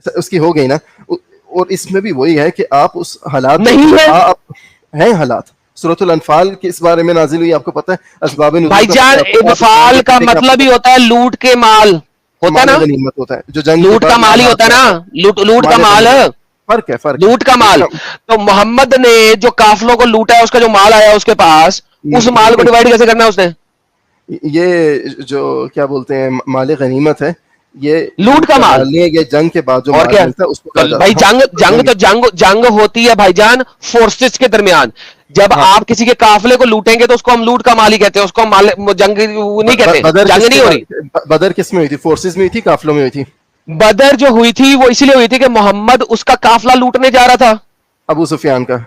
اس کی ہو گئی نا. اور اس میں بھی وہی ہے کہ آپ اس حالات نہیں ہیں حالات. سورۃ الانفال کے اس بارے میں نازل ہوئی, آپ کو پتہ ہے اسباب نزول. بھائی جان انفال کا مطلب ہی ہوتا ہے لوٹ کے مال ہوتا ہے نا, غنیمت ہوتا ہے جو جنگ لوٹ کا مال ہی ہوتا ہے نا, لوٹ کا مال ہے, فرق ہے, فرق لوٹ کا مال. تو محمد نے جو قافلوں کو لوٹا ہے اس کا جو مال آیا اس کے پاس, اس مال کو ڈیوائڈ کیسے کرنا ہے اس نے؟ یہ جو کیا بولتے ہیں مال غنیمت ہے, یہ لوٹ کا مال, یہ جنگ کے بعد جو مال ملتا ہے اس کو بھائی جنگ ہوتی ہے بھائی جان فورسز کے درمیان. جب آپ کسی کے قافلے کو لوٹیں گے تو اس کو ہم لوٹ کا مال ہی کہتے ہیں, اس کو ہم جنگ نہیں کہتے. جنگ نہیں ہو رہی. بدر کس میں ہوئی تھی؟ فورسز میں ہوئی تھی, قافلوں میں ہوئی تھی؟ بدر جو ہوئی تھی وہ اسی لیے ہوئی تھی کہ محمد اس کا قافلہ لوٹنے جا رہا تھا, ابو سفیان کا.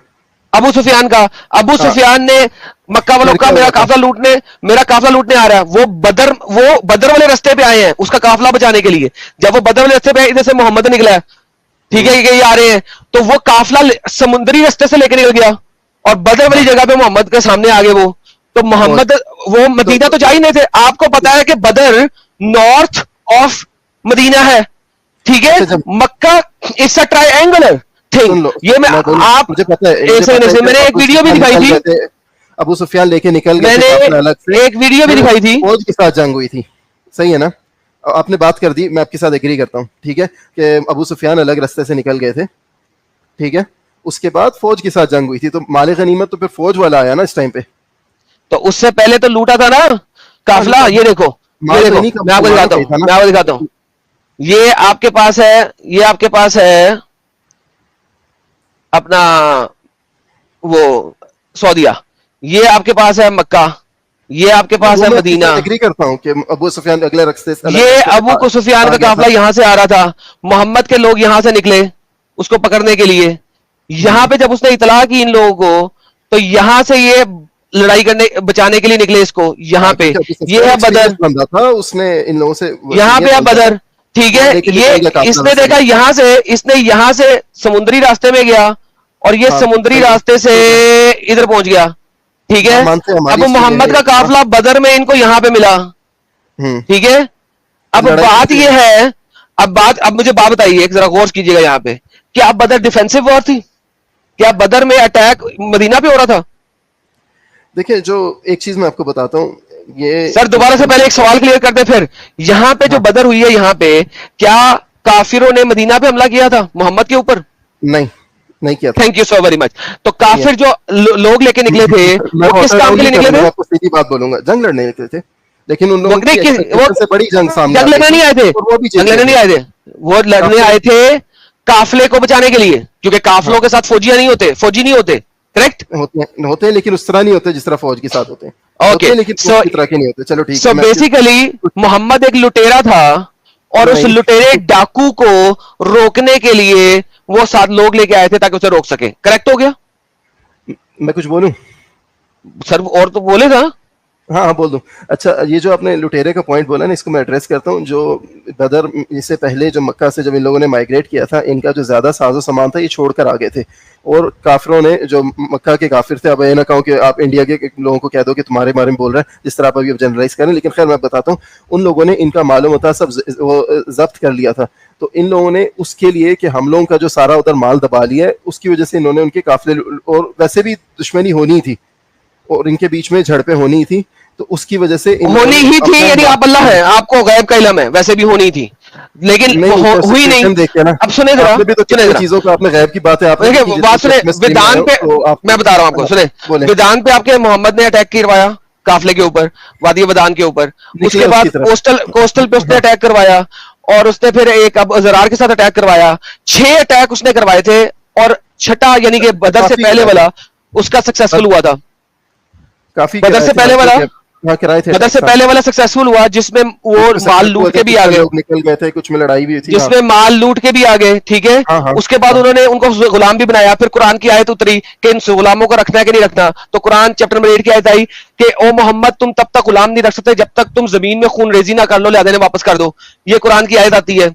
ابو سفیان نے مکہ والوں کا میرا قافلہ لوٹنے آ رہا ہے. وہ بدر والے رستے پہ آئے ہیں اس کا قافلہ بچانے کے لیے. جب وہ بدر والے رستے پہ آئے, ادھر سے محمد نکلا ہے, ٹھیک ہے, کہ یہ آ رہے ہیں, تو وہ قافلہ سمندری رستے سے لے کے نکل گیا اور بدر والی جگہ پہ محمد کے سامنے آگے وہ. تو محمد وہ مدینہ تو جا ہی نہیں تھے. آپ کو پتا ہے کہ بدر نارتھ آف مدینہ ہے, ٹھیک ہے, مکہ اس سے ٹرائی اینگولر تھنگ. یہ میں آپ میں نے ایک ویڈیو بھی دکھائی تھی, ابو سفیان لے کے نکل گئے, میں نے ایک ویڈیو بھی دکھائی تھی, فوج کے ساتھ جنگ ہوئی تھی, صحیح ہے نا؟ آپ نے بات کر دی, میں آپ کے ساتھ ایگری کرتا ہوں, ٹھیک ہے, کہ ابو سفیان الگ رستے سے نکل گئے تھے, ٹھیک ہے, اس کے بعد فوج کے ساتھ جنگ ہوئی تھی. تو مال غنیمت تو پھر فوج والا آیا نا اس ٹائم پہ. تو اس سے پہلے تو لوٹا تھا نا قافلہ. یہ دیکھو میں آپ کو دکھاتا ہوں, یہ آپ کے پاس ہے, یہ آپ کے پاس ہے اپنا وہ سعودیہ, یہ آپ کے پاس ہے مکہ, یہ آپ کے پاس ہے مدینہ. ایگری کرتا ہوں کہ ابو سفیان اگلے رستے سے, یہ ابو سفیان کا قافلہ یہاں سے آ رہا تھا, محمد کے لوگ یہاں سے نکلے اس کو پکڑنے کے لیے. یہاں پہ جب اس نے اطلاع کی ان لوگوں کو, تو یہاں سے یہ لڑائی کرنے بچانے کے لیے نکلے اس کو. یہاں پہ یہ ہے بدر تھا, اس نے ان لوگوں سے یہاں پہ ہے بدر, ٹھیک ہے. یہ اس نے دیکھا یہاں سے, اس نے یہاں سے سمندری راستے میں گیا اور یہ سمندری راستے سے ادھر پہنچ گیا, ٹھیک ہے. اب محمد کا قافلہ بدر میں ان کو یہاں پہ ملا, ٹھیک ہے. اب بات یہ ہے, اب مجھے بات بتائیے, ایک ذرا غور کیجیے گا یہاں پہ, کیا بدر ڈیفینسو وار تھی؟ کیا بدر میں اٹیک مدینہ پہ ہو رہا تھا؟ دیکھیں جو ایک چیز میں آپ کو بتاتا ہوں, یہ سر دوبارہ سے پہلے ایک سوال کلیئر کر دیں. پھر یہاں پہ جو بدر ہوئی ہے یہاں پہ, کیا کافروں نے مدینہ پہ حملہ کیا تھا محمد کے اوپر؟ نہیں کیا. تھینک یو سو ویری مچ. تو کافر جو لوگ لے کے نکلے تھے وہ کس کام کے لیے نکلے تھے؟ میں آپ کو سیدھی بات بولوں گا, جنگ لڑنے نکلے تھے, لیکن ان لوگوں سے بڑی جنگ سامنے, جنگ لڑنے نہیں آئے تھے, جنگ لڑنے نہیں آئے تھے, وہ لڑنے آئے تھے قافلے کو بچانے کے لیے, کیونکہ قافلوں کے ساتھ فوجی نہیں ہوتے, کریکٹ ہوتے ہیں, لیکن اس طرح نہیں ہوتے جس طرح فوج کے ساتھ ہوتے ہیں. سو بیسیکلی محمد ایک لٹیرا تھا اور اس لٹیرے ڈاکو کو روکنے کے لیے وہ 7 لوگ لے کے آئے تھے تاکہ اسے روک سکے. کریکٹ ہو گیا؟ میں کچھ بولوں سر؟ اور تو بولے تھا. ہاں بول دوں. اچھا, یہ جو آپ نے لٹیرے کا پوائنٹ بولا نا, اس کو میں ایڈریس کرتا ہوں. جو بدر اس سے پہلے جو مکہ سے جب ان لوگوں نے مائگریٹ کیا تھا, ان کا جو زیادہ ساز و سامان تھا یہ چھوڑ کر آ گئے تھے, اور کافروں نے جو مکہ کے کافر تھے, اب یہ نہ کہوں کہ آپ انڈیا کے لوگوں کو کہہ دو کہ تمہارے بارے میں بول رہا ہے جس طرح آپ ابھی جنرلائز کریں, لیکن خیر میں بتاتا ہوں, ان لوگوں نے ان کا مال و متاع سب ضبط کر لیا تھا. تو ان لوگوں نے اس کے لیے کہ ہم لوگوں کا جو سارا ادھر مال دبا لیا ہے, اس کی وجہ سے انہوں نے ان کے قافلے, اور ویسے بھی دشمنی ہونی تھی اور ان کے بیچ میں جھڑپیں ہونی تھی, تو اس کی وجہ سے ہونی ہی تھی. یعنی آپ اللہ ہے, آپ کو غیب کا علم ہے, ویسے بھی ہونی تھی لیکن ہوئی نہیں. اب سنیں ذرا, چیزوں کا آپ نے غیب کی بات ہے, آپ بات سنیں. ودان پہ میں بتا رہا ہوں آپ کو, سنیں. ودان پہ آپ کے محمد نے اٹیک کروایا قافلے کے اوپر, وادی ودان کے اوپر. اس کے بعد کوسٹل پہ اس نے اٹیک کروایا, اور اس نے پھر ایک اب زرار کے ساتھ اٹیک کروایا. 6 اٹیک اس نے کروائے تھے, اور چھٹا یعنی کہ بدر سے پہلے والا اس کا سکسیسفل ہوا تھا. بدر سے پہلے والا سکسیسفل ہوا, جس میں وہ مال لوٹ کے بھی آگے نکل گئے تھے, کچھ میں لڑائی بھی تھی, جس میں مال لوٹ کے بھی آگے, ٹھیک ہے. اس کے بعد انہوں نے ان کو غلام بھی بنایا. پھر قرآن کی آیت اتری کہ ان غلاموں کو رکھنا ہے کہ نہیں رکھنا. تو قرآن چیپٹر نمبر 8 کی آیت آئی کہ او محمد تم تب تک غلام نہیں رکھ سکتے جب تک تم زمین میں خون ریزی نہ کر لو, لہذا واپس کر دو. یہ قرآن کی آیت آتی ہے,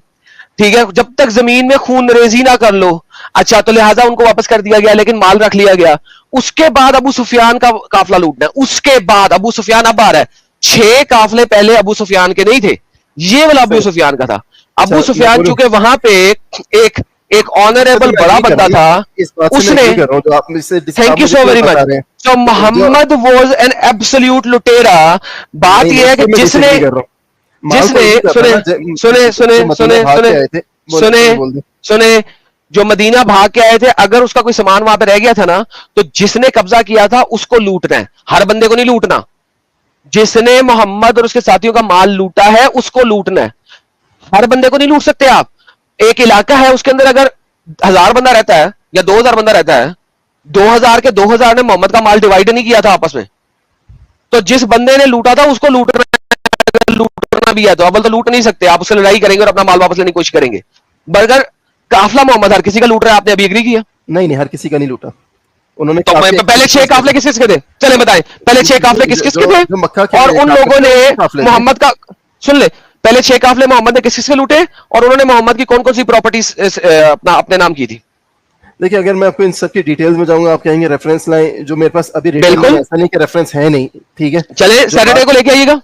ٹھیک ہے, جب تک زمین میں خون ریزی نہ کر لو. اچھا, تو لہٰذا ان کو واپس کر دیا گیا, لیکن مال رکھ لیا گیا. اس کے بعد ابو سفیان کا قافلہ لوٹنا ہے. اس کے بعد ابو سفیان اب آ رہا ہے. 6 قافلے پہلے ابو سفیان کے نہیں تھے, یہ والا ابو سفیان کا تھا. ابو سفیان چونکہ وہاں پہ ایک آنریبل بڑا بندہ تھا, اس نے, تھینک یو سو ویری مچ. تو محمد واز این ایبسلیوٹ لٹیرا. بات یہ ہے کہ جس نے سنے جو مدینہ بھاگ کے آئے تھے, اگر اس کا کوئی سامان وہاں پہ رہ گیا تھا نا, تو جس نے قبضہ کیا تھا اس کو لوٹنا ہے, ہر بندے کو نہیں لوٹنا. جس نے محمد اور اس کے ساتھیوں کا مال لوٹا ہے اس کو لوٹنا ہے, ہر بندے کو نہیں لوٹ سکتے آپ. ایک علاقہ ہے, اس کے اندر اگر 1000 بندہ رہتا ہے یا 2000 بندہ رہتا ہے, 2000 کے 2000 نے محمد کا مال ڈیوائڈ نہیں کیا تھا آپس میں, تو جس بندے نے لوٹا تھا اس کو لوٹنا بھی ہے. تو اول تو لوٹ نہیں سکتے آپ, اس سے لڑائی کریں گے اور اپنا مال واپس لینے کی کوشش کریں گے. برگر قافلہ محمد ہر کسی کا لوٹ رہا ہے, آپ نے ابھی ایگری کیا؟ نہیں ہر کسی کا نہیں لوٹا. انہوں نے پہلے 6 قافلے کس کس کے تھے, چلیں بتائیں پہلے 6 قافلے کس کس کے تھے, اور ان لوگوں نے محمد کا, سن لے, پہلے 6 قافلے محمد نے کس کس کے لوٹے, اور انہوں نے محمد کی کون کون سی پراپرٹیز اپنے نام کی تھی؟ دیکھیں اگر میں آپ کو ان سب کی ڈیٹیلز میں جاؤں گا, آپ کہیں گے ریفرنس لائیں, جو میرے پاس ابھی بالکل ایسا نہیں کہ ریفرنس ہے نہیں, ٹھیک ہے, چلے سیٹرڈے کو لے کے آئیے گا.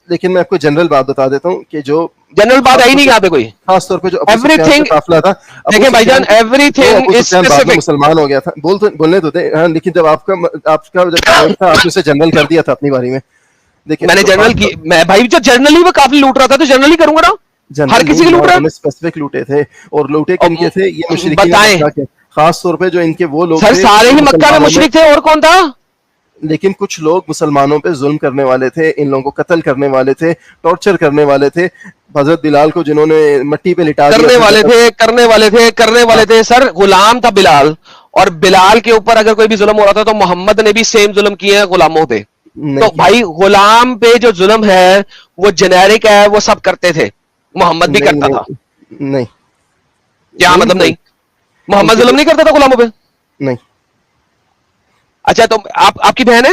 لیکن میں آپ کو جنرل بات بتا دیتا ہوں کہ جو جنرل بات آئی نہیں یہاں پہ کوئی, خاص طور پہ جو ایوری تھنگ قافلہ تھا, دیکھیں بھائی جان, ایوری تھنگ از اسپیسیفک. مسلمان ہو گیا تھا, بولنے تو دیں, لیکن جب آپ کا جو پوائنٹ تھا آپ نے اسے جنرل کر دیا تھا اپنی باری میں. دیکھیں میں نے جنرل کی, میں بھائی جو جنرلی وہ کافی لوٹ رہا تھا تو جنرلی کروں گا نا, ہر کسی کے لوٹ رہا ہے. اسپیسیفک لوٹے تھے, اور لوٹے کن کے تھے, یہ مشرکین کے, خاص طور پہ جو ان کے وہ لوگ سر سارے ہی مکہ میں مشرک تھے, اور کون تھا؟ لیکن کچھ لوگ مسلمانوں پہ ظلم کرنے والے تھے, ان لوگوں کو قتل کرنے والے تھے, ٹارچر کرنے والے تھے. حضرت بلال کو جنہوں نے مٹی پہ لٹا کرنے والے تھے سر, غلام تھا بلال, اور بلال کے اوپر اگر کوئی بھی ظلم ہو رہا تھا تو محمد نے بھی سیم ظلم کیے ہیں غلاموں پہ. تو بھائی غلام پہ جو ظلم ہے وہ جنیرک ہے, وہ سب کرتے تھے, محمد بھی کرتا تھا. نہیں کیا مطلب نہیں, محمد ظلم نہیں کرتا تھا غلاموں پہ؟ نہیں. اچھا تو آپ کی بہن ہے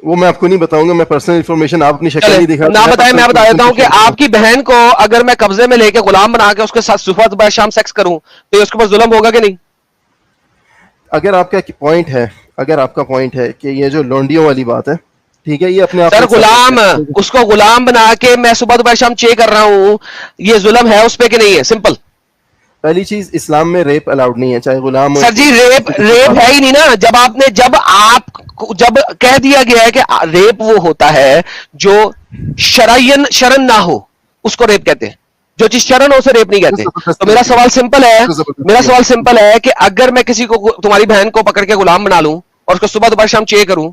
وہ میں آپ کو نہیں بتاؤں گا, میں پرسنل انفارمیشن آپ اپنی شکل نہیں دکھا نہ بتائیں, میں بتا دیتا ہوں کہ آپ کی بہن کو اگر میں قبضے میں لے کے غلام بنا کے اس کے ساتھ صبح صبح شام سیکس کروں تو اس کے اوپر ظلم ہوگا کہ نہیں؟ اگر آپ کا پوائنٹ ہے, اگر آپ کا پوائنٹ ہے کہ یہ جو لونڈیوں والی بات ہے, ٹھیک ہے, یہ اپنے آپ سر غلام, اس کو غلام بنا کے میں صبح دوپہر شام چے کر رہا ہوں, یہ ظلم ہے اس پہ کہ نہیں ہے؟ سمپل. پہلی چیز, اسلام میں ریپ الاؤڈ نہیں ہے, چاہے غلام. سر جی ریپ ہے ہی نہیں نا. جب کہہ دیا گیا ہے کہ ریپ وہ ہوتا ہے جو شرن نہ ہو, اس کو ریپ کہتے ہیں. جو چیز شرن ہو اسے ریپ نہیں کہتے. تو میرا سوال سمپل ہے کہ اگر میں کسی کو, تمہاری بہن کو پکڑ کے غلام بنا لوں اور اس کو صبح دوپہر شام چے کروں,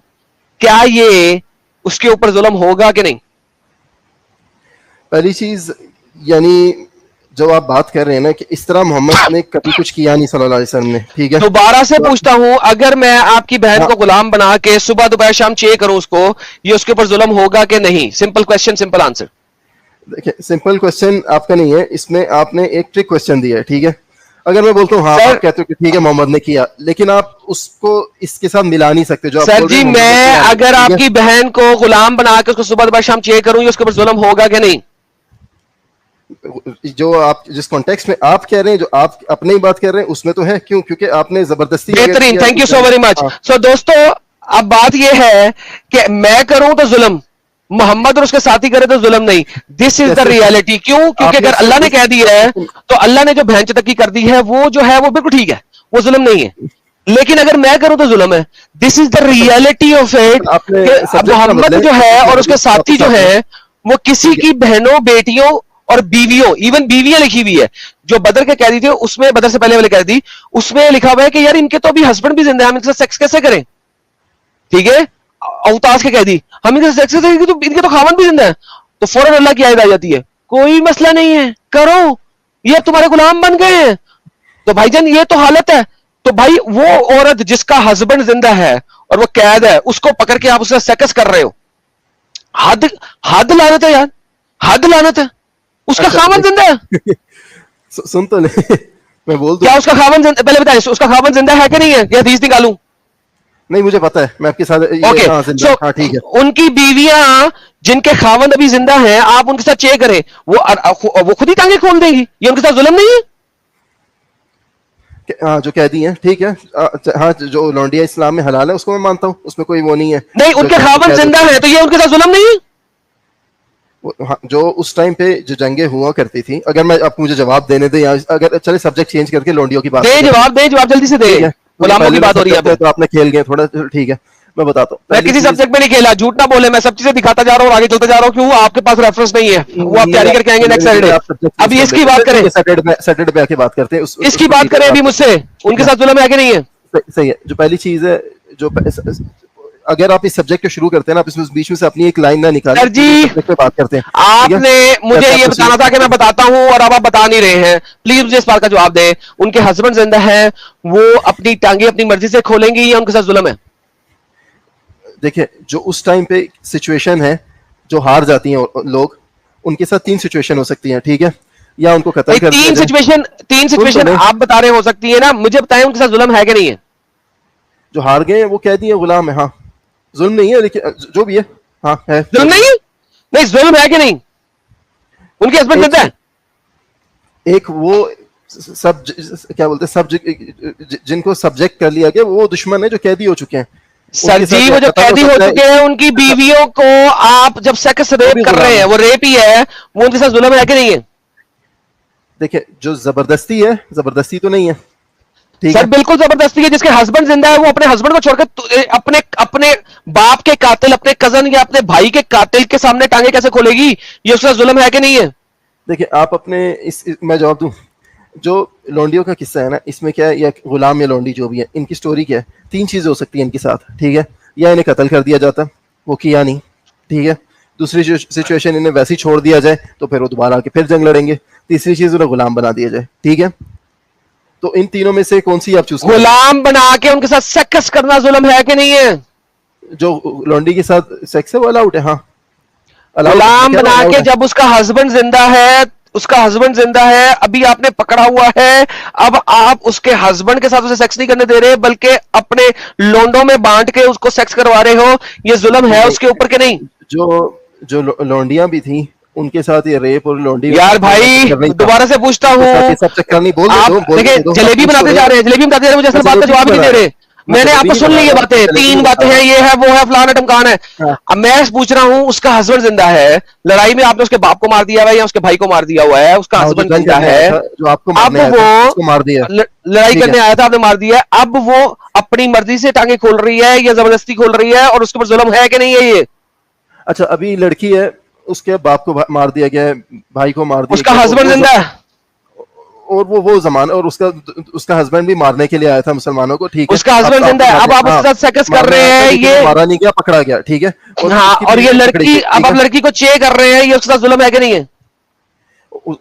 کیا یہ اس کے اوپر ظلم ہوگا کہ نہیں؟ پہلی چیز یعنی جو آپ بات کر رہے ہیں نا کہ اس طرح محمد نے کبھی کچھ کیا نہیں صلی اللہ علیہ وسلم نے, ٹھیک ہے. دوبارہ سے پوچھتا ہوں, اگر میں آپ کی بہن کو غلام بنا کے صبح دوپہر شام چے کروں اس کو, یہ اس کے اوپر ظلم ہوگا کہ نہیں؟ Simple question, simple answer. دیکھیں سمپل کوشچن آپ کا نہیں ہے, اس میں آپ نے ایک ٹرک کوشچن دیا ہے, ٹھیک ہے. اگر میں بولتا ہوں ہاں, آپ کہتے ہو کہ ٹھیک ہے محمد نے کیا, لیکن آپ اس کو اس کے ساتھ ملا نہیں سکتے. جو سر جی میں اگر آپ کی بہن کو غلام بنا کے اس کو صبح دوپہر شام چے کروں, یہ اس کے اوپر ظلم ہوگا کہ نہیں؟ جو آپ جس کانٹیکسٹ میں آپ کہہ رہے ہیں, جو آپ اپنے ہی بات کر رہے ہیں, اس میں تو ہے. کیوں؟ کیونکہ آپ نے زبردستی. بہترین, thank you so very much. So دوستو اب بات یہ ہے کہ میں کروں تو ظلم, محمد اور اس کے ساتھی کرے تو ظلم نہیں. دس از دا ریالٹی. کیوں؟ کیونکہ اگر اللہ نے کہہ دیا ہے تو اللہ نے جو بہن چتکی کر دی ہے وہ جو ہے وہ بالکل ٹھیک ہے, وہ ظلم نہیں ہے. لیکن اگر میں کروں تو ظلم ہے. دس is the reality of it. محمد جو ہے اور اس کے ساتھی جو ہے وہ کسی کی بہنوں, بیٹیوں اور بیویوں, ایون بیویاں لکھی ہوئی ہے جو بدر کے قیدی تھے, اس میں بدر سے پہلے والے قیدی, اس میں لکھا ہوا ہے کہ یار ان کے تو ابھی ہسبینڈ بھی زندہ ہیں, ہم ان کے ساتھ سیکس کیسے کریں؟ ٹھیک ہے, اوتاس کے قیدی, ہم ان کے ساتھ سیکس کیسے, تو ان کے تو خاوند بھی زندہ ہے. تو فوراً اللہ کی آیت آ جاتی ہے, کوئی مسئلہ نہیں ہے, کرو, یہ تمہارے غلام بن گئے ہیں. تو بھائی جان یہ تو حالت ہے. تو بھائی وہ عورت جس کا ہسبینڈ زندہ ہے اور وہ قید ہے, اس کو پکڑ کے آپ اس سے سیکس کر رہے ہو, حد لعنت ہے یار, حد لعنت ہے. اس کا خاوند زندہ ہے. سن تو لے, میں بول دوں کیا اس کا خاوند زندہ, پہلے بتائیں اس کا خاوند زندہ ہے کہ نہیں ہے, یہ حدیث نکالوں؟ نہیں مجھے پتا ہے, میں آپ کے ساتھ. ہاں ٹھیک ہے. ان کی بیویاں جن کے خاوند ابھی زندہ ہیں, آپ ان کے ساتھ چے کریں, وہ خود ہی ٹانگیں کھول دیں گی, یہ ان کے ساتھ ظلم نہیں ہے؟ ہاں جو قیدی ہیں, ٹھیک ہے. ہاں جو لونڈیا اسلام میں حلال ہے اس کو میں مانتا ہوں, اس میں کوئی وہ نہیں ہے. نہیں, ان کے خاوند زندہ ہیں تو یہ ان کے ساتھ ظلم نہیں ہے. جو اس ٹائم پہ جو جنگیں ہوا کرتی تھی, اگر میں آپ مجھے جواب دینے دیں, یا اگر چلے سبجیکٹ چینج کر کے لونڈیوں کی بات دے جواب جلدی سے دے. غلاموں کی بات ہو رہی ہے تو آپ نے کھیل گئے تھوڑا, ٹھیک ہے میں بتاتا ہوں. میں کسی سبجیکٹ میں نہیں کھیلا, جھوٹ نہ بولے, میں سب چیزیں دکھاتا جا رہا ہوں, آگے چلتا جا رہا ہوں. کیوں آپ کے پاس ریفرنس نہیں ہے, وہ آپ تیاری کر کے آئیں گے نیکسٹ سیٹرڈے. ابھی اس کی بات کریں, سیٹرڈے پہ آ کے بات کرتے ہیں, اس کی بات کریں ابھی مجھ سے. ان کے ساتھ ظلم ہے کہ نہیں ہے؟ صحیح ہے. جو پہلی چیز ہے, جو اگر آپ اس سبجیکٹ کو شروع کرتے ہیں نا, آپ اس بیچ میں سے اپنی ایک لائن نہ نکالیں, سبجیکٹ پہ بات کرتے ہیں. آپ نے مجھے یہ بتانا تھا کہ میں بتاتا ہوں اور اب آپ بتا نہیں رہے ہیں. پلیز مجھے اس بات کا جواب دیں, ان کے ہسبینڈ زندہ ہیں, وہ اپنی ٹانگیں اپنی مرضی سے کھولیں گی یا ان کے ساتھ ظلم ہے؟ دیکھیں جو اس ٹائم پہ سچویشن ہے, جو ہار جاتی ہیں لوگ, ان کے ساتھ 3 سچویشن ہو سکتی ہیں, ٹھیک ہے, یا ان کو قتل کر دیا جائے. 3 سچویشن آپ بتا رہے ہو سکتی ہے نا, مجھے بتائیں ان کے ساتھ ظلم ہے کہ نہیں ہے؟ جو ہار گئے ہیں وہ کہہ دیے غلام ہے, ہاں ظلم نہیں ہے, لیکن جو بھی ہے ہاں ہے ظلم. نہیں ظلم ہے کہ نہیں؟ ان کے ہسبینڈ زندہ ہے. ایک وہ سب کیا بولتے ہیں, سب جن کو سبجیکٹ کر لیا گیا, وہ دشمن ہے جو قیدی ہو چکے ہیں. سر جی وہ جو قیدی ہو چکے ہیں, ان کی بیویوں کو آپ جب سیکس ریپ کر رہے ہیں, وہ ریپ ہی ہے, وہ ان کے ساتھ ظلم ہے کہ نہیں ہے؟ دیکھیں جو زبردستی ہے, زبردستی تو نہیں ہے. سر بالکل زبردستی ہے. جس کے ہسبینڈ زندہ ہے وہ اپنے ہسبینڈ کو چھوڑ کر اپنے باپ کے قاتل, اپنے کزن یا اپنے بھائی کے قاتل کے سامنے ٹانگیں کیسے کھولے گی؟ یہ اس کا ظلم ہے کہ نہیں ہے؟ دیکھیں آپ اپنے میں جواب دوں. جو لونڈیوں کا قصہ ہے نا, اس میں کیا ہے, یا غلام یا لونڈی جو بھی ہے, ان کی سٹوری کیا ہے, 3 چیزیں ہو سکتی ہیں ان کے ساتھ, ٹھیک ہے. یا انہیں قتل کر دیا جاتا, وہ کیا نہیں, ٹھیک ہے. دوسری سچویشن انہیں ویسے ہی چھوڑ دیا جائے, تو پھر وہ دوبارہ آ کے پھر جنگ لڑیں گے. تیسری چیز انہیں غلام بنا دیا جائے, ٹھیک ہے. تو ان تینوں میں سے کون سی آپ چوز کریں؟ غلام بنا کے ان کے ساتھ سیکس کرنا ظلم ہے کہ نہیں ہے؟ جو لونڈی کے ساتھ سیکس ہے وہ الاؤڈ ہے, ہاں. غلام بنا کے جب اس کا ہسبینڈ زندہ ہے, اس کا ہسبینڈ زندہ ہے, ابھی آپ نے پکڑا ہوا ہے, اب آپ اس کے ہسبینڈ کے ساتھ اسے سیکس نہیں کرنے دے رہے, بلکہ اپنے لونڈوں میں بانٹ کے اس کو سیکس کروا رہے ہو, یہ ظلم ہے اس کے اوپر کہ نہیں؟ جو لونڈیاں بھی تھیں ان کے ساتھ یہ ریپ اور لونڈی, یار بھائی دوبارہ سے پوچھتا ہوں, سب چکر نہیں بول دیکھیں جلیبی بناتے جا رہے ہیں, جلیبی بناتے جا رہے ہیں, مجھے اصل بات کا جواب نہیں دے رہے. میں نے آپ کو سن لی یہ باتیں, 3 باتیں ہیں, یہ ہے وہ ہے فلانا ٹمکان ہے. اب میں پوچھ رہا ہوں, اس کا ہسبینڈ زندہ ہے, لڑائی میں آپ نے اس کے باپ کو مار دیا ہوا ہے یا اس کے بھائی کو مار دیا ہوا ہے, اس کا ہسبینڈ زندہ ہے, اب وہ لڑائی کرنے آیا تھا, آپ نے مار دیا, اب وہ اپنی مرضی سے ٹانگیں کھول رہی ہے یا زبردستی کھول رہی ہے, اور اس کے اوپر ظلم ہے کہ نہیں ہے یہ؟ اچھا ابھی لڑکی ہے, اس کے باپ کو مار دیا گیا ہے, بھائی کو مار دیا, اس کا ہسبینڈ زندہ ہے, اور وہ زمانہ, اور اس کا ہسبینڈ بھی مارنے کے لیے آیا تھا مسلمانوں کو, ٹھیک ہے, اس کا ہسبینڈ زندہ ہے, اب آپ اس کے ساتھ سیکس کر رہے ہیں, یہ مارا نہیں گیا, پکڑا گیا, ٹھیک ہے. ہاں, اور یہ لڑکی, اب آپ لڑکی کو چے کر رہے ہیں, یہ اس کے ساتھ ظلم ہے کہ نہیں ہے؟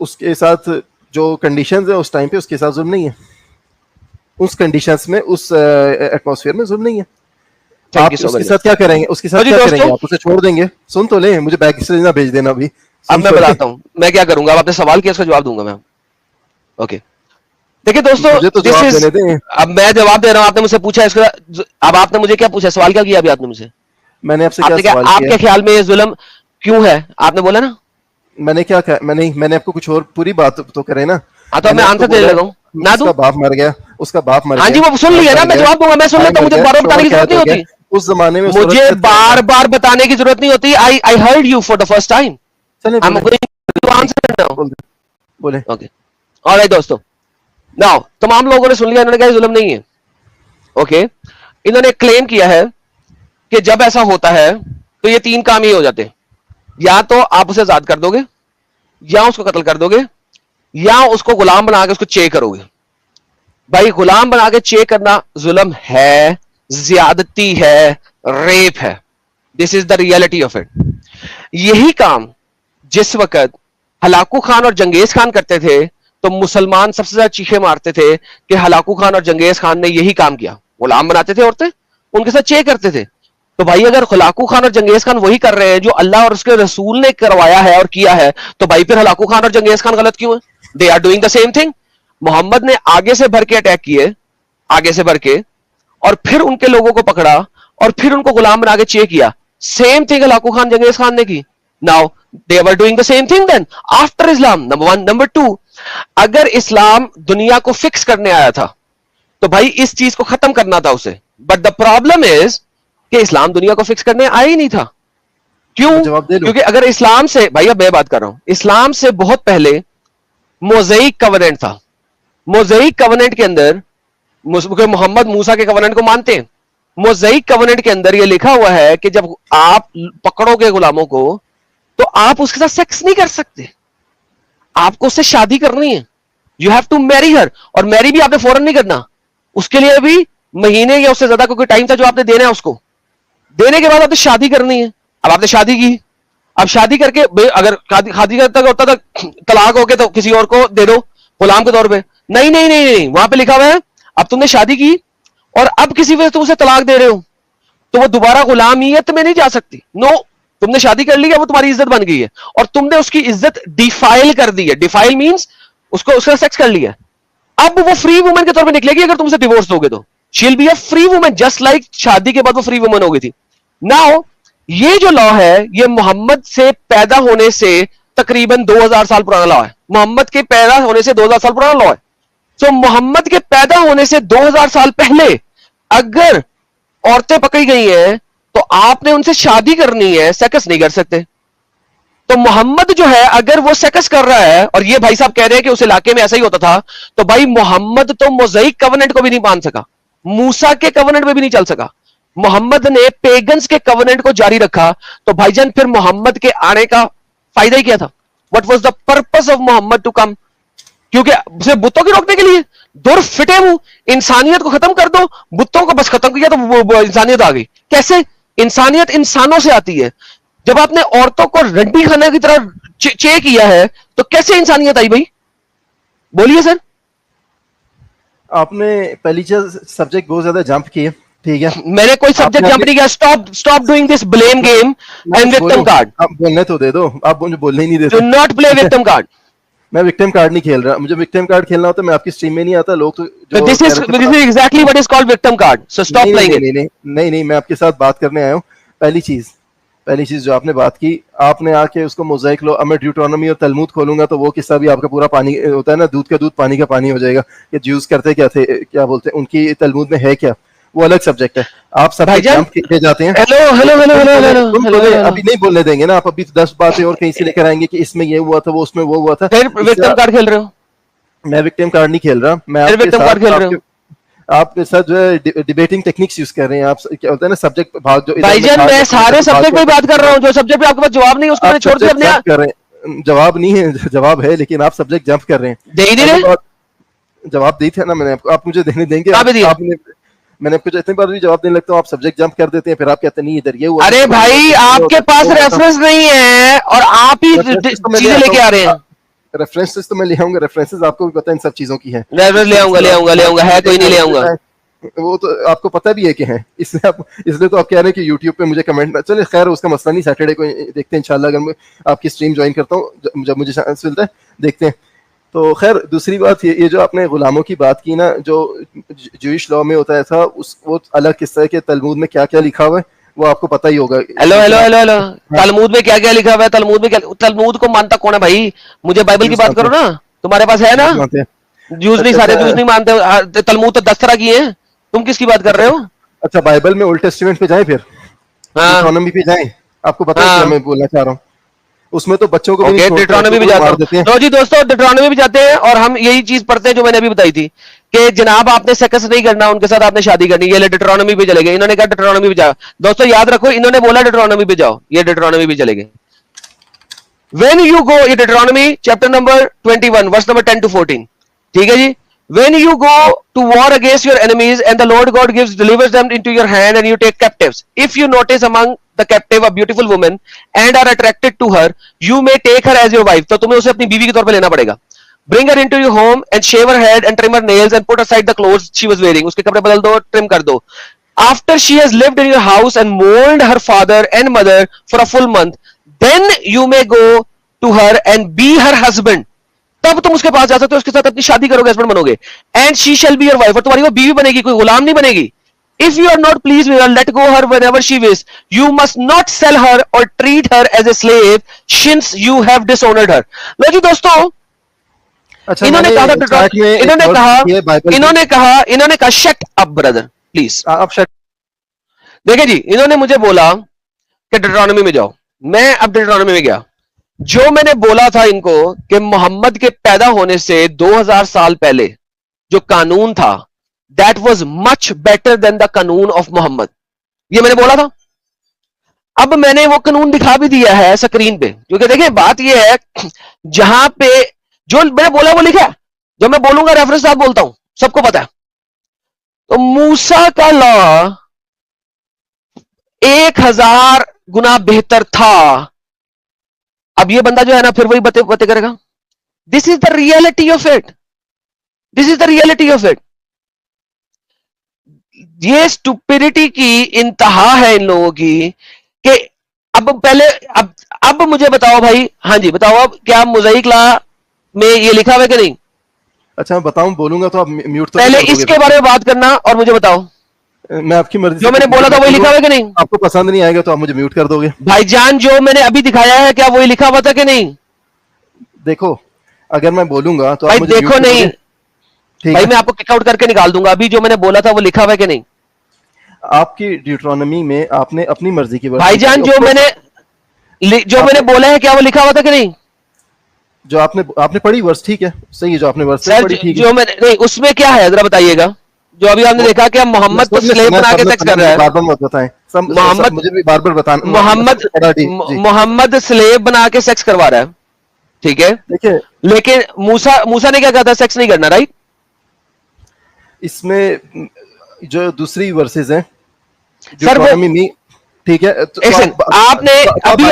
اس کے ساتھ جو کنڈیشنز ہیں اس ٹائم پہ, اس کے ساتھ ظلم نہیں ہے. اس کنڈیشنز میں, اس ایٹماسفیئر میں ظلم نہیں ہے. آپ اس کے ساتھ کیا کریں گے, اس کے ساتھ کیا کریں گے, آپ اسے چھوڑ دیں گے؟ سن تو لیں, مجھے بیک اسٹیج نہ بھیج دینا ابھی. اب میں بتاتا ہوں میں کیا کروں گا, اب آپ نے سوال کیا, اس کا جواب دوں گا میں. اوکے دیکھیں دوستو, اب میں جواب دے رہا ہوں, آپ نے مجھ سے پوچھا اس کا, اب آپ نے مجھے کیا پوچھا, سوال کیا کیا ابھی آپ نے مجھ سے؟ میں نے آپ سے کیا سوال کیا, آپ کے خیال میں یہ ظلم کیوں ہے, آپ نے بولا نا. میں نے کیا کہا, میں نے آپ کو کچھ اور پوری بات تو کرے نا. ہاں تو میں آنسر دے لگا ہوں, نہ دوں. اس کا باپ مر گیا, اس کا باپ مر گیا. ہاں جی وہ سن لیا نا, میں جواب دوں گا, میں سن لیتا ہوں, مجھے بار بار بتانے کی ضرورت نہیں ہوتی. اس زمانے میں مجھے بار بار بتانے کی ضرورت نہیں ہوتی. I heard you for the first time. I'm going to answer now. بولے. Okay. All right دوستو. Now تمام لوگوں نے سن لیا, انہوں نے کہا ظلم نہیں ہے. اوکے, انہوں نے کلیم کیا ہے کہ جب ایسا ہوتا ہے تو یہ 3 کام ہی ہو جاتے ہیں, یا تو آپ اسے آزاد کر دو گے, یا اس کو قتل کر دو گے, یا اس کو غلام بنا کے اس کو چے کرو گے. بھائی غلام بنا کے چے کرنا ظلم ہے, زیادتی ہے, ریپ ہے. دس is the reality of it. یہی کام جس وقت ہلاکو خان اور چنگیز خان کرتے تھے تو مسلمان سب سے زیادہ چیخے مارتے تھے کہ ہلاکو خان اور چنگیز خان نے یہی کام کیا, غلام بناتے تھے عورتیں, ان کے ساتھ چے کرتے تھے. تو بھائی اگر ہلاکو خان اور چنگیز خان وہی کر رہے ہیں جو اللہ اور اس کے رسول نے کروایا ہے اور کیا ہے, تو بھائی پھر ہلاکو خان اور چنگیز خان غلط کیوں ہیں؟ They are doing the same thing. Muhammad نے آگے سے بھر کے اٹیک کیے, آگے سے بھر کے, اور پھر ان کے لوگوں کو پکڑا اور پھر ان کو غلام بنا کے چے کیا. سیم تھنگ ہلاکو خان چنگیز خان نے کی. Now they were doing the same thing then after Islam. Number 1. Number 2, اگر اسلام دنیا کو فکس کرنے آیا تھا تو بھائی اس چیز کو ختم کرنا تھا اسے. بٹ دا پرابلم از کہ اسلام دنیا کو فکس کرنے آیا ہی نہیں تھا. کیوں؟ جواب دے لو. کیونکہ اگر اسلام سے، بھائی اب میں بات کر رہا ہوں، اسلام سے بہت پہلے موزیک کوننٹ تھا. موزیک کوننٹ کے اندر محمد موسیٰ کے کوننٹ کو مانتے ہیں. موزیک کوننٹ کے اندر یہ لکھا ہوا ہے کہ جب آپ پکڑو گے غلاموں کو تو آپ اس کے ساتھ سیکس نہیں کر سکتے، آپ کو اس سے شادی کرنی ہے. یو ہیو ٹو میری ہر، اور میری بھی آپ نے فوراً نہیں کرنا، اس کے لیے بھی مہینے یا اس سے زیادہ کوئی ٹائم تھا جو آپ نے دینا ہے. اس کو دینے کے بعد آپ نے شادی کرنی ہے. اب آپ نے شادی کی، اب شادی کر کے اگر شادی کرتا ہوتا تھا طلاق ہو کے تو کسی اور کو دے دو غلام کے طور پہ. نہیں نہیں نہیں نہیں، وہاں پہ لکھا ہوا ہے اب تم نے شادی کی اور اب کسی وجہ سے تم اسے طلاق دے رہے ہو تو وہ دوبارہ غلامیت میں نہیں جا سکتی. نو، تم نے شادی کر لی ہے، وہ تمہاری عزت بن گئی ہے اور تم نے اس کی عزت ڈیفائل کر دی ہے. ڈیفائل مینس اس کو اس کا سیکس کر لیا. اب وہ فری وومن کے طور پہ نکلے گی اگر تم سے ڈیورس دو گے تو. Shall be a free woman just like شادی کے بعد وہ فری وومن ہو گئی تھی. ناؤ یہ جو لا ہے یہ محمد سے پیدا ہونے سے تقریباً 2000 سال پرانا لا ہے. محمد کے پیدا ہونے سے 2000 سال پرانا لا ہے. سو محمد کے پیدا ہونے سے 2000 سال پہلے اگر عورتیں پکڑی گئی ہیں تو آپ نے ان سے شادی کرنی ہے، سیکس نہیں کر سکتے. تو محمد جو ہے اگر وہ سیکس کر رہا ہے اور یہ بھائی صاحب کہہ رہے ہیں کہ اس علاقے میں ایسا ہی ہوتا تھا، تو بھائی محمد تو موزیک کوننٹ کو بھی نہیں مان سکا، موسیٰ کے کوننٹ میں بھی نہیں چل سکا. محمد نے پیگنز کے کوننٹ کو جاری رکھا. تو بھائی جان پھر محمد کے آنے کا فائدہ ہی کیا تھا؟ What was the purpose of Muhammad to come? کیونکہ صرف بتوں کی روکنے کے لیے دور فٹے منہ انسانیت کو ختم کر دو. بتوں کو بس ختم کیا تو وہ انسانیت آ گئی. کیسے؟ انسانیت انسانوں سے آتی ہے. جب آپ نے عورتوں کو رنڈی کھانے کی طرح چے کیا ہے تو کیسے انسانیت آئی بھائی؟ بولیے سر. آپ نے پہلی چیز سبجیکٹ بہت زیادہ جمپ کی ہے. ٹھیک ہے، میں نے کوئی سبجیکٹ جمپ نہیں کیا. Stop doing this blame game and victim card. آپ بولنے تو دے دو، آپ مجھے بولنے ہی نہیں دیتے. Do not play victim card. میں وکٹم کارڈ نہیں کھیل رہا. مجھے وکٹم کارڈ کھیلنا ہوتا ہے میں آپ کی اسٹریم میں نہیں آتا. لوگ تو This is exactly what is called victim card. So stop playing it. نہیں، میں آپ کے ساتھ بات کرنے آیا ہوں. پہلی چیز جو آپ نے بات کی، آپ نے آ کے اس کو موزیک لو. اب میں ڈیوٹرونومی اور تلمود کھولوں گا تو وہ قصہ بھی آپ کا پورا پانی ہوتا ہے نا، دودھ کا دودھ پانی کا پانی ہو جائے گا. کہ جیوز کرتے کیا تھے، کیا بولتے ہیں، ان کی تلمود میں ہے کیا، وہ الگ سبجیکٹ ہے. آپ سب لے جاتے ہیں. ہیلو ابھی نہیں بولنے دیں گے نا آپ. ابھی 10 باتیں اور کہیں سے لے کر آئیں گے کہ اس میں یہ ہوا تھا، وہ اس میں وہ ہوا تھا. وکٹم کارڈ کھیل رہے ہو. میں وکٹم کارڈ نہیں کھیل رہا. میں آپ کے ساتھ جو ہے ڈیبیٹنگ ٹیکنکس یوز کر رہے ہیں. آپ کیا ہوتا ہے نا سبجیکٹ بھاگ جو. بھائی جان میں سارے سبجیکٹ پہ بات کر رہا ہوں. جو سبجیکٹ پہ آپ کے پاس جواب نہیں اس کو چھوڑ دیں. اپنے جواب نہیں ہے، جواب ہے لیکن آپ سبجیکٹ جمپ کر رہے ہیں. دے دے جواب دی تھے نا میں نے آپ مجھے دینے دیں گے. میں نے کچھ اتنی بار بھی جواب دینے لگتا ہوں آپ سبجیکٹ جمپ کر دیتے ہیں. پھر آپ کہتے نہیں ادھر یہ ہوا. ارے بھائی آپ کے پاس ریفرنس نہیں ہے اور آپ ہی چیزیں لے کے آ رہے ہیں. ریفرنسز تو میں لے آؤں گا. ریفرنسز آپ کو بھی پتہ ہے ان سب چیزوں کی ہیں. لے آؤں گا ہے کوئی نہیں لے آؤں گا. وہ تو آپ کو پتہ بھی ہے کہ ہیں. اس لیے تو آپ کہہ رہے ہیں کہ یوٹیوب پہ مجھے کمنٹ. چلے خیر اس کا مسئلہ نہیں. سیٹرڈے کو دیکھتے ہیں انشاءاللہ. اگر میں آپ کی اسٹریم جوائن کرتا ہوں جب مجھے چانس ملتا ہے دیکھتے ہیں. تو خیر دوسری بات یہ جو آپ نے غلاموں کی بات کی نا، جو جوئش لا میں ہوتا تھا وہ الگ قصہ ہے کہ تلمود میں کیا کیا لکھا ہوا ہے وہ آپ کو پتہ ہی ہوگا. ہیلو تلمود میں کیا کیا لکھا ہوا ہے؟ تلمود کو مانتا کون ہے بھائی؟ مجھے بائبل کی بات کرو نا. تمہارے پاس ہے نا؟ جوز نہیں، سارے جوز نہیں مانتے. تلمود تو 10 طرح کی ہیں. تم کس کی بات کر رہے ہو؟ اچھا بائبل میں اولڈ ٹیسٹمنٹ پہ جائیں، پھر ڈیوٹرونومی پہ جائیں. آپ کو پتہ ہے کیا میں بولنا چاہ رہا ہوں. اس میں تو بچوں کو ڈیوٹرونومی بھی جاتے ہیں. لو جی دوستو ڈیوٹرونومی بھی جاتے ہیں اور ہم یہی چیز پڑھتے ہیں جو میں نے ابھی بتائی تھی کہ جناب آپ نے سیکس نہیں کرنا، ان کے ساتھ آپ نے شادی کرنی. یہ ڈیوٹرونومی پہ چلے گئے. انہوں نے کہا ڈیوٹرونومی پہ جاؤ. دوستو یاد رکھو انہوں نے بولا ڈیوٹرونومی پہ جاؤ، یہ ڈیوٹرونومی پہ چلے گئے. When you go, یہ Deuteronomy chapter number 21 verse number 10 to 14. ٹھیک ہے جی. When you go to war against your enemies and the Lord God delivers them into your hand and you take captives. If you notice among the captive a beautiful woman and are attracted to her, you may take her as your wife. تو تمہیں اسے اپنی بیوی کے طور پہ لینا پڑے گا. Bring her into your home and shave her head and trim her nails and put aside the clothes she was wearing. اس کے کپڑے بدل دو، ٹرم کر دو. After she has lived in your house and mourned her father and mother for a full month, then you may go to her and be her husband. تب تم اس کے پاس جا سکتے ہو، اس کے ساتھ اپنی شادی کرو گے، ہسبینڈ بنو گے. And she shall be your wife, اور تمہاری وہ بیوی بنے گی، کوئی غلام نہیں بنے گی. If you are not pleased with her, let go her whenever she wishes. You must not sell her or treat her as a slave since you have dishonored her. لو جی دوستو انہوں نے کہا شٹ اپ برادر پلیز. آپ shirt. دیکھیں جی انہوں نے مجھے بولا کہ ڈیوٹرونومی میں جاؤ. میں اب ڈیوٹرانومی میں گیا, جو میں نے بولا تھا ان کو کہ محمد کے پیدا ہونے سے 2000 سال پہلے جو قانون تھا that was much better than the قانون آف محمد, یہ میں نے بولا تھا. اب میں نے وہ قانون دکھا بھی دیا ہے سکرین پہ, کیونکہ دیکھیں بات یہ ہے جہاں پہ جو میں نے بولا وہ لکھا ہے, جو میں بولوں گا ریفرنس ساتھ بولتا ہوں, سب کو پتا ہے. تو موسیٰ کا لا 1000 گنا بہتر تھا. اب یہ بندہ جو ہے نا پھر وہی باتیں کرے گا. This is the reality of it, this is the reality of it. یہ اسٹوپیڈیٹی کی انتہا ہے ان لوگوں کی کہ اب پہلے اب مجھے بتاؤ بھائی, ہاں جی بتاؤ, اب کیا موزائک لا میں یہ لکھا ہوا ہے کہ نہیں؟ اچھا بتاؤں, بولوں گا تو آپ میوٹ تو پہلے اس کے بارے میں بات کرنا اور مجھے بتاؤ. میں آپ کی مرضی, جو میں نے بولا تھا وہی لکھا ہوا ہے کہ نہیں؟ آپ کو پسند نہیں آئے گا تو آپ مجھے میوٹ کر دو گے. بھائی جان جو میں نے ابھی دکھایا ہے کیا وہی لکھا ہوا تھا کہ نہیں؟ دیکھو اگر میں بولوں گا تو بھائی آپ مجھے دیکھو نہیں بھائی, میں آپ کو کک آؤٹ کر کے نکال دوں گا. ابھی جو میں نے بولا تھا وہ لکھا ہوا ہے کہ نہیں؟ آپ کی ڈیوٹرانومی میں آپ نے اپنی مرضی کی بھائی جان جو میں نے بولا ہے کیا وہ لکھا ہوا تھا کہ نہیں؟ جو آپ نے پڑھی ورس, ٹھیک ہے صحیح ہے, جو آپ نے ورس سر پڑھی ٹھیک ہے. جو میں نہیں اس میں کیا ہے ذرا بتائیے گا. جو ابھی آپ نے دیکھا کہ محمد کو سلیب بنا کے سیکس کر رہا ہے. بار بار مت بتائیں, محمد مجھے بھی بار بار بتانا. محمد سلیب بنا کے سیکس کروا رہا ہے, ٹھیک ہے, دیکھیں لیکن موسیٰ نے کیا کہا تھا سیکس نہیں کرنا, رائٹ؟ اس میں جو دوسری ورسز ہیں ڈیوٹرانومی میں, ٹھیک ہے, آپ نے ابھی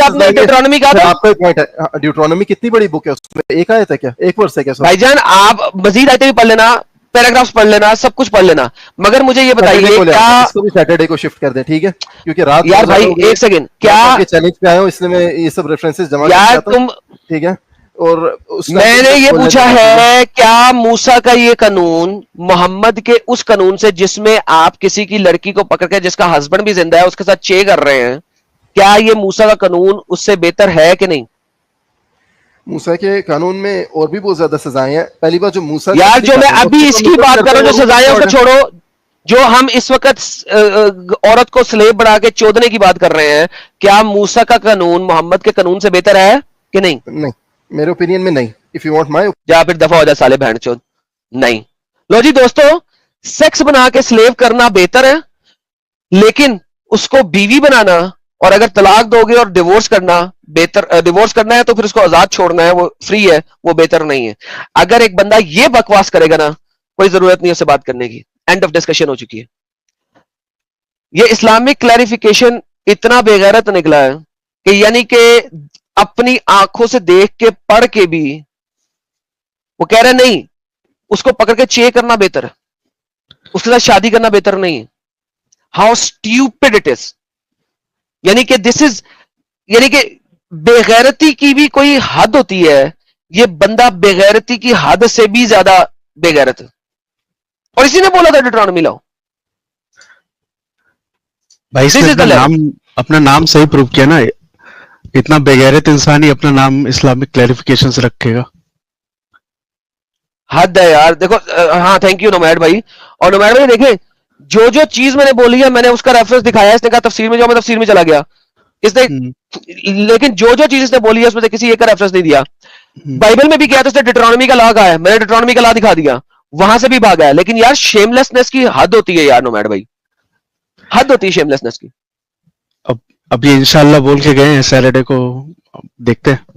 آپ نے ڈیوٹرانومی کہا تھا. آپ کا پوائنٹ ہے, ڈیوٹرانومی کتنی بڑی بک ہے, اس میں ایک آیت ہے کیا, ایک ورس ہے کیا؟ بھائی جان آپ مزید آیتیں بھی پڑھ لینا, پیراگرافز پڑھ لینا, سب کچھ پڑھ لینا, مگر مجھے یہ بتائیے کیا اس کو بھی سیٹرڈے کو شفٹ کر دیں, ٹھیک ہے, کیونکہ رات یار بھائی ایک سیکنڈ, کیا چیلنج پہ آیا ہوں اس لیے میں یہ سب ریفرنسز جمع یار تم, ٹھیک ہے. اور میں نے یہ پوچھا ہے کیا موسیٰ کا یہ قانون محمد کے اس قانون سے جس میں آپ کسی کی لڑکی کو پکڑ کے جس کا ہسبینڈ بھی زندہ ہے اس کے ساتھ چے کر رہے ہیں, کیا یہ موسیٰ کا قانون اس سے بہتر ہے کہ نہیں؟ موسیٰ کے قانون میں اور بھی بہت زیادہ سزائیں ہیں. پہلی بار جو موسیٰ یار جو میں ابھی اس کی بات کر رہا ہوں جو سزائیں اس کو چھوڑو, جو ہم اس وقت عورت کو سلیب بنا کے چودنے کی بات کر رہے ہیں, کیا موسیٰ کا قانون محمد کے قانون سے بہتر ہے کہ نہیں؟ نہیں, میرے اوپینین میں نہیں. If you want my جا پھر دفعہ ہو جائے سالے بہن چود. نہیں لو جی دوستو, سیکس بنا کے سلیو کرنا بہتر ہے, لیکن اس کو بیوی بنانا اور اگر طلاق دو گے اور ڈیورس کرنا بہتر, ڈیورس کرنا ہے تو پھر اس کو آزاد چھوڑنا ہے, وہ فری ہے, وہ بہتر نہیں ہے. اگر ایک بندہ یہ بکواس کرے گا نا, کوئی ضرورت نہیں اسے بات کرنے کی, اینڈ آف ڈسکشن ہو چکی ہے. یہ اسلامک کلیریفیکیشن اتنا بے غیرت نکلا ہے کہ یعنی کہ اپنی آنکھوں سے دیکھ کے پڑھ کے بھی وہ کہہ رہے نہیں, اس کو پکڑ کے چے کرنا بہتر ہے, اس کے ساتھ شادی کرنا بہتر نہیں ہے. How stupid it is. یعنی کہ دس از, یعنی کہ بے غیرتی کی بھی کوئی حد ہوتی ہے, یہ بندہ بے غیرتی کی حد سے بھی زیادہ بے غیرت ہے. اور اسی نے بولا تھا ڈیوٹرانومی لاؤ. بھائی اس نے اپنا نام صحیح پروف کیا نا, اتنا بے غیرت انسان ہی اپنا نام اسلامک کلیریفیکیشن سے رکھے گا. حد ہے یار. دیکھو ہاں تھینک یو نومیڈ بھائی. اور نومیڈ بھائی دیکھیں جو چیز میں نے بولی ہے میں نے اس کا ریفرنس دکھایا, اس نے کہا تفسیر میں جاؤ, میں تفسیر میں چلا گیا اس نے, لیکن جو چیز اس نے بولی ہے اس میں سے کسی ایک کا ریفرنس نہیں دیا. بائبل میں بھی کیا تو اس نے ڈیوٹرانومی کا لا کہا ہے, میں نے ڈیوٹرانومی کا لا دکھا دیا, وہاں سے بھی بھاگا ہے. لیکن یار شیم لیسنس کی حد ہوتی ہے یار نومیڈ بھائی, حد ہوتی ہے شیم لیسنس کی. اب یہ انشاءاللہ بول کے گئے ہیں سیٹرڈے کو, دیکھتے ہیں.